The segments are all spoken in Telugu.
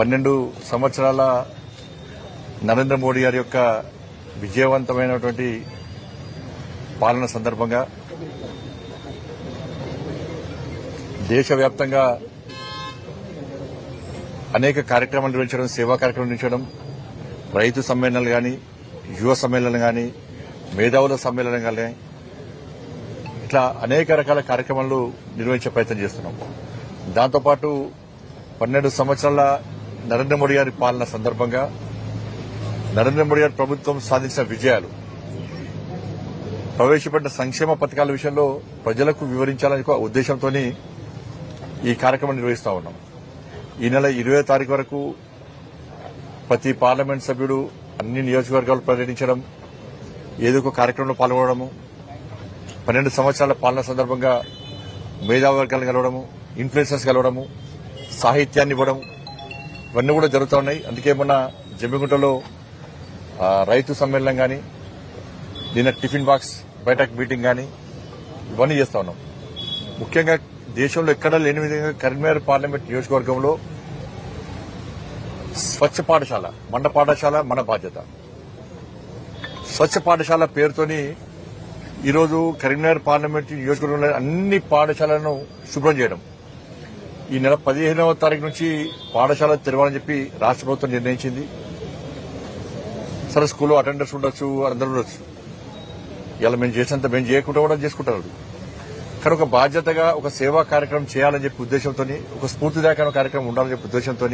12 సంవత్సరాల నరేంద్ర మోడీ గారి యొక్క విజయవంతమైనటువంటి పాలన సందర్భంగా దేశవ్యాప్తంగా అనేక కార్యక్రమాలు నిర్వహించడం, సేవా కార్యక్రమాలు నిర్వహించడం, రైతు సమ్మేళనాలు గాని, యువ సమ్మేళనం గాని, మేధావుల సమ్మేళనం గాని, ఇట్లా అనేక రకాల కార్యక్రమాలు నిర్వహించే ప్రయత్నం చేస్తున్నాం. దాంతోపాటు 12 సంవత్సరాల నరేంద్ర మోడీ గారి పాలన సందర్భంగా నరేంద్ర మోడీ గారి ప్రభుత్వం సాధించిన విజయాలు, ప్రవేశపెట్టిన సంక్షేమ పథకాల విషయంలో ప్రజలకు వివరించాలనే ఉద్దేశంతో ఈ కార్యక్రమం నిర్వహిస్తా ఉన్నాం. ఈ నెల 20వ తారీఖు వరకు ప్రతి పార్లమెంట్ సభ్యుడు అన్ని నియోజకవర్గాలు పర్యటించడం, ఏదో ఒక కార్యక్రమంలో పాల్గొనడము, 12 సంవత్సరాల పాలన సందర్భంగా మేధావి వర్గాలను కలవడము, ఇన్ఫ్లుయెన్సర్స్ కలవడము, సాహిత్యాన్ని ఇవ్వడం, ఇవన్నీ కూడా జరుగుతూ ఉన్నాయి. అందుకే మొన్న జమ్మిగుంటలో రైతు సమ్మేళనం గాని, నిన్న టిఫిన్ బాక్స్ బైఠక్ మీటింగ్ గాని ఇవన్నీ చేస్తా ఉన్నాం. ముఖ్యంగా దేశంలో ఎక్కడా లేని విధంగా కరీంనగర్ పార్లమెంట్ నియోజకవర్గంలో స్వచ్ఛ పాఠశాల, మన పాఠశాల మన బాధ్యత, స్వచ్ఛ పాఠశాల పేరుతోని ఈరోజు కరీంనగర్ పార్లమెంట్ నియోజకవర్గంలో అన్ని పాఠశాలను శుభ్రం చేయడం. ఈ నెల 15వ తారీఖు నుంచి పాఠశాల తెరవాలని చెప్పి రాష్ట్ర ప్రభుత్వం నిర్ణయించింది. సరే, స్కూల్లో అటెండర్స్ ఉండొచ్చు, అందరూ ఉండొచ్చు. ఇలా మేము చేసినంత మేము చేయకుండా కూడా చేసుకుంటారు. కానీ ఒక బాధ్యతగా ఒక సేవా కార్యక్రమం చేయాలని చెప్పి ఉద్దేశంతో, ఒక స్ఫూర్తిదాయకమైన కార్యక్రమం ఉండాలని చెప్పి ఉద్దేశంతో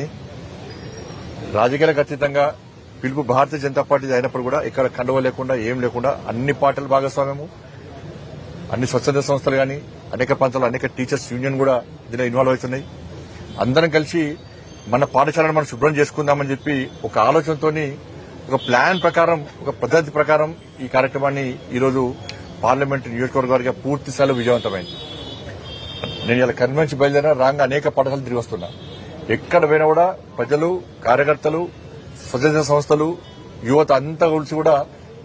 రాజకీయాలకు అతీతంగా పిలుపు భారతీయ జనతా పార్టీ అయినప్పుడు కూడా ఇక్కడ కండువ లేకుండా ఏం లేకుండా అన్ని పార్టీల భాగస్వామ్యము, అన్ని స్వచ్ఛంద సంస్థలు గాని, అనేక ప్రాంతాల్లో అనేక టీచర్స్ యూనియన్ కూడా దీనిలో ఇన్వాల్వ్ అవుతున్నాయి. అందరం కలిసి మన పాఠశాలను మనం శుభ్రం చేసుకుందామని చెప్పి ఒక ఆలోచనతో, ఒక ప్లాన్ ప్రకారం, ఒక పద్దతి ప్రకారం ఈ కార్యక్రమాన్ని ఈరోజు పార్లమెంటు నియోజకవర్గాలుగా పూర్తి స్థాయిలో విజయవంతమైంది. నేను ఇలా కరీంనగర్ నుంచి బయలుదేరిన రాగా అనేక పాఠశాలలు తిరిగి వస్తున్నా. ఎక్కడ పోయినా కూడా ప్రజలు, కార్యకర్తలు, స్వచ్ఛంద సంస్థలు, యువత అంతా కలిసి కూడా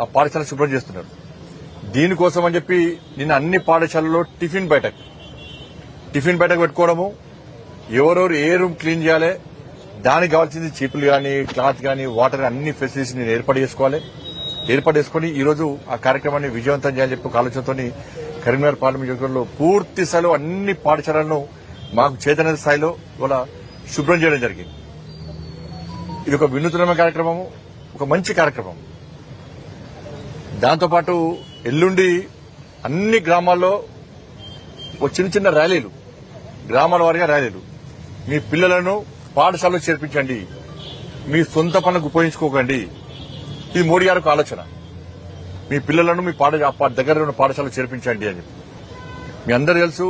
ఆ పాఠశాల శుభ్రం చేస్తున్నారు. దీనికోసం అని చెప్పి నిన్న అన్ని పాఠశాలల్లో టిఫిన్ బైఠక్ పెట్టుకోవడము, ఎవరెవరు ఏ రూమ్ క్లీన్ చేయాలి, దానికి కావాల్సింది చీపులు గాని, క్లాత్ గాని, వాటర్ అన్ని ఫెసిలిటీస్ నేను ఏర్పాటు చేసుకుని ఈరోజు ఆ కార్యక్రమాన్ని విజయవంతం చేయాలని చెప్పి ఒక ఆలోచనతో కరీంనగర్ పార్లమెంట్ నియోజకవర్గంలో పూర్తి స్థాయిలో అన్ని పాఠశాలలను మాకు చేతన స్థాయిలో ఇవాళ శుభ్రం చేయడం జరిగింది. ఇది ఒక వినూత్నమైన కార్యక్రమము, ఒక మంచి కార్యక్రమం. దాంతోపాటు ఎల్లుండి అన్ని గ్రామాల్లో ఒక చిన్న ర్యాలీలు, గ్రామాల వారీగా ర్యాలీలు. మీ పిల్లలను పాఠశాలలో చేర్పించండి, మీ సొంత పనులకు ఉపయోగించుకోకండి. ఇది మోడీ గారికి ఆలోచన. మీ పిల్లలను మీ దగ్గర ఉన్న పాఠశాలలో చేర్పించండి అని చెప్పి. మీ అందరూ తెలుసు,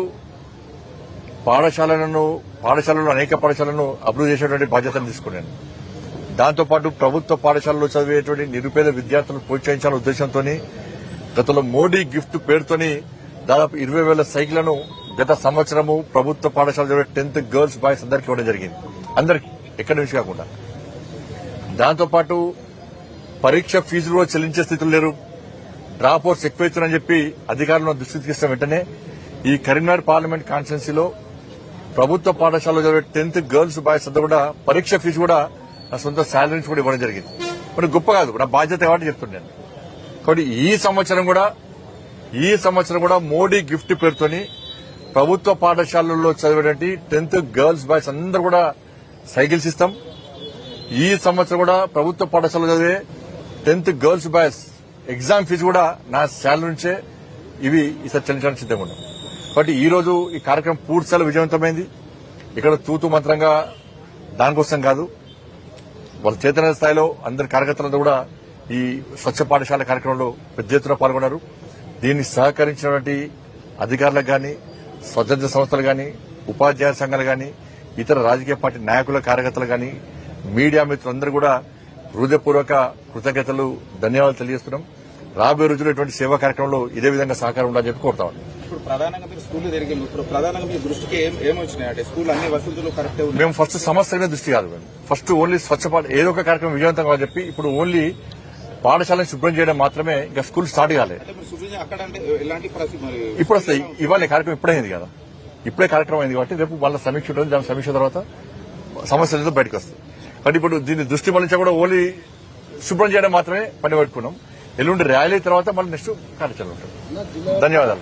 పాఠశాలలో అనేక పాఠశాలను అభివృద్ధి చేసేటువంటి బాధ్యతను తీసుకున్నాను. దాంతోపాటు ప్రభుత్వ పాఠశాలలో చదివేటువంటి నిరుపేద విద్యార్థులను ప్రోత్సహించాలనే ఉద్దేశంతో గతంలో మోడీ గిఫ్ట్ పేరుతోని దాదాపు 20,000 సైకిళ్లను గత సంవత్సరము ప్రభుత్వ పాఠశాల చదివే 10th గర్ల్స్ బాయ్స్ అందరికీ ఇవ్వడం జరిగింది. అందరికీ, ఎక్కడి నుంచి కాకుండా. దాంతోపాటు పరీక్ష ఫీజులు కూడా చెల్లించే స్థితిలో లేరు, డ్రాప్ అవుట్స్ ఎక్కువైతున్నాయని చెప్పి అధికారులను దృష్టికి తీసుకున్న వెంటనే ఈ కరీంనగర్ పార్లమెంట్ కాన్స్టిట్యున్సీలో ప్రభుత్వ పాఠశాలలో చదివే 10th గర్ల్స్ బాయ్స్ అంతా కూడా పరీక్ష ఫీజు కూడా నా సొంత శాలరీ నుంచి కూడా ఇవ్వడం జరిగింది. మరి గొప్ప కాదు, నా బాధ్యత కాబట్టి చెప్తున్నాను. కాబట్టి ఈ సంవత్సరం కూడా మోడీ గిఫ్ట్ పేరుతోని ప్రభుత్వ పాఠశాలల్లో చదివేటువంటి 10th గర్ల్స్ బాయ్స్ అందరూ కూడా సైకిల్స్ ఇస్తాం. ఈ సంవత్సరం కూడా ప్రభుత్వ పాఠశాలలో చదివే 10th girls boys exam fee కూడా నా శాలరీ నుంచే ఈసారి చెల్లించడానికి సిద్ధంగా ఉన్నాం. కాబట్టి ఈ రోజు ఈ కార్యక్రమం పూర్తి స్థాయిలో విజయవంతమైంది. ఇక్కడ తూతు మంత్రంగా దానికోసం కాదు, వాళ్ళ చేతన స్థాయిలో అందరి కార్యకర్తలందరూ కూడా ఈ స్వచ్ఛ పాఠశాల కార్యక్రమంలో పెద్ద ఎత్తున పాల్గొన్నారు. దీన్ని సహకరించినటువంటి అధికారులకు గాని, స్వచ్ఛంద సంస్థలు గాని, ఉపాధ్యాయ సంఘాలు గాని, ఇతర రాజకీయ పార్టీ నాయకుల, కార్యకర్తలు గాని, మీడియా మిత్రులందరూ కూడా హృదయపూర్వక కృతజ్ఞతలు, ధన్యవాదాలు తెలియజేస్తున్నాం. రాబోయే రోజుల్లో ఇటువంటి సేవా కార్యక్రమంలో ఇదే విధంగా సహకారం ఉండాలని చెప్పి కోరుతాం. ఇప్పుడు ప్రధానంగా మీరు స్కూల్ తిరిగింది, ఇప్పుడు ప్రధానంగా మీ దృష్టికి ఏమొచ్చినాయి? స్కూల్ అన్ని వసతులు కరెక్ట్? మేము ఫస్ట్ సమస్య మీద దృష్టి కాదు, ఫస్ట్ ఓన్లీ స్వచ్ఛ ఏదో ఒక కార్యక్రమం విజయవంతం కావాలని చెప్పి ఇప్పుడు ఓన్లీ పాఠశాలను శుభ్రం చేయడం మాత్రమే, ఇంకా స్కూల్ స్టార్ట్ కాలేదు. ఇప్పుడు వస్తాయి, ఇవాళ కార్యక్రమం ఇప్పుడైంది కదా, ఇప్పుడే కార్యక్రమం అయింది కాబట్టి రేపు వాళ్ళ సమీక్ష ఉంటుంది. దాని సమీక్ష తర్వాత సమస్యలతో బయటకు వస్తాయి. కానీ ఇప్పుడు దీన్ని దృష్టి మళ్లించా కూడా ఓన్లీ శుభ్రం చేయడం మాత్రమే పని పెట్టుకున్నాం. ఎల్లుండి ర్యాలీ తర్వాత మళ్ళీ నెక్స్ట్ కార్యాచరణ ఉంటుంది. ధన్యవాదాలు.